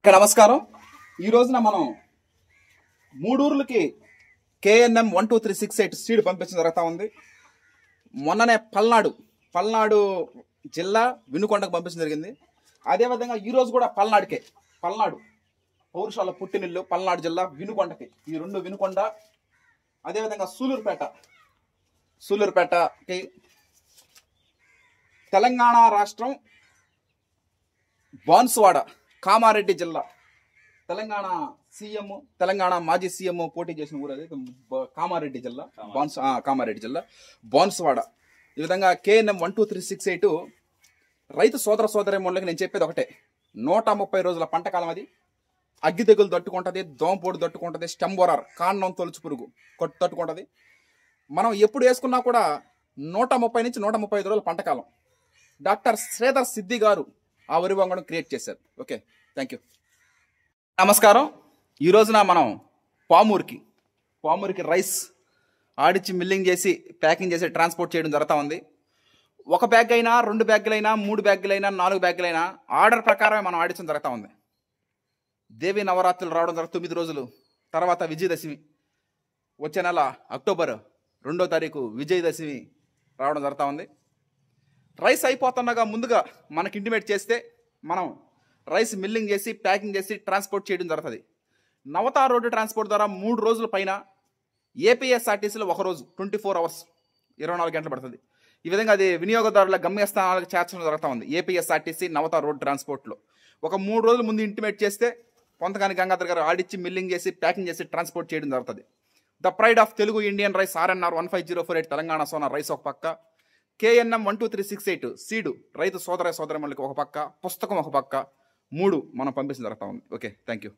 నమస్కారం. ఈ రోజున మనం మూడూర్లకి KNM 12368 సీడ్ పంపించడం జరుగుతూ ఉంది. మొన్ననే పల్నాడు జిల్లా వినుకొండకు పంపించడం జరిగింది. అదేవిధంగా ఈరోజు కూడా పల్నాడు పౌరుషాల పుట్టినిల్లు పల్నాడు జిల్లా వినుకొండకి, ఈ రెండు వినుకొండ, అదేవిధంగా సూలూరుపేటకి తెలంగాణ రాష్ట్రం బాన్సువాడ కామారెడ్డి జిల్లా, తెలంగాణ మాజీ సీఎం పోటీ చేసిన ఊరు అది కామారెడ్డి జిల్లా, కామారెడ్డి జిల్లా బాన్సువాడ. ఈ విధంగా KNM 12368 రైతు సోదరమణులకి నేను చెప్పేది ఒకటే, 130 రోజుల పంటకాలం. అది అగ్గి తెగులు తట్టుకుంటుంది, దోమపోటు తట్టుకుంటుంది, స్టెంబోరర్ కాండం తొలుచు పురుగు తట్టుకుంటుంది. మనం ఎప్పుడు వేసుకున్నా కూడా 130 నుంచి 135 రోజుల పంటకాలం. డాక్టర్ శ్రీధర్ సిద్ధి గారు ఆ వరి వంగడం క్రియేట్ చేశారు. Okay, thank you. నమస్కారం. ఈ రోజున మనం పామూరుకి రైస్ ఆడిచ్చి మిల్లింగ్ చేసి ప్యాకింగ్ చేసి ట్రాన్స్పోర్ట్ చేయడం జరుగుతూ ఉంది. ఒక బ్యాగ్ అయినా, 2 బ్యాగులైనా, 3 బ్యాగులైనా, 4 బ్యాగులైనా ఆర్డర్ ప్రకారమే మనం ఆడించడం జరుగుతూ ఉంది. దేవి నవరాత్రులు రావడం జరుగుతుంది 9 రోజులు తర్వాత విజయదశమి, వచ్చే నెల అక్టోబర్ 2వ తారీఖు విజయదశమి రావడం జరుగుతూ ఉంది. రైస్ అయిపోతుండగా ముందుగా మనకి ఇంటిమేట్ చేస్తే మనం రైస్ మిల్లింగ్ చేసి ప్యాకింగ్ చేసి ట్రాన్స్పోర్ట్ చేయడం జరుగుతుంది. నవతా రోడ్డు ట్రాన్స్పోర్ట్ ద్వారా 3 రోజుల పైన, ఏపీఎస్ఆర్టీసీలో 1 రోజు 24 అవర్స్ 24 గంటలు పడుతుంది. ఈ విధంగా అది వినియోగదారుల గమ్యస్థానాలకు చేర్చడం జరుగుతూ ఉంది. ఏపీఎస్ఆర్టీసీ నవతా రోడ్డు ట్రాన్స్పోర్ట్లో ఒక 3 రోజుల ముందు ఇంటిమేట్ చేస్తే పొంతకాని గంగాధర్ గారు ఆడిచ్చి మిల్లింగ్ చేసి ప్యాకింగ్ చేసి ట్రాన్స్పోర్ట్ చేయడం జరుగుతుంది. The pride of Telugu Indian rice RNR 15048 Telangana Sona rice ఒక పక్క, KNM 12368 సీడు రైతు సోదరమణులకి ఒక పక్క, పుస్తకం ఒక పక్క, 3 మనం పంపించడం జరుగుతూ ఉంది. Okay, thank you.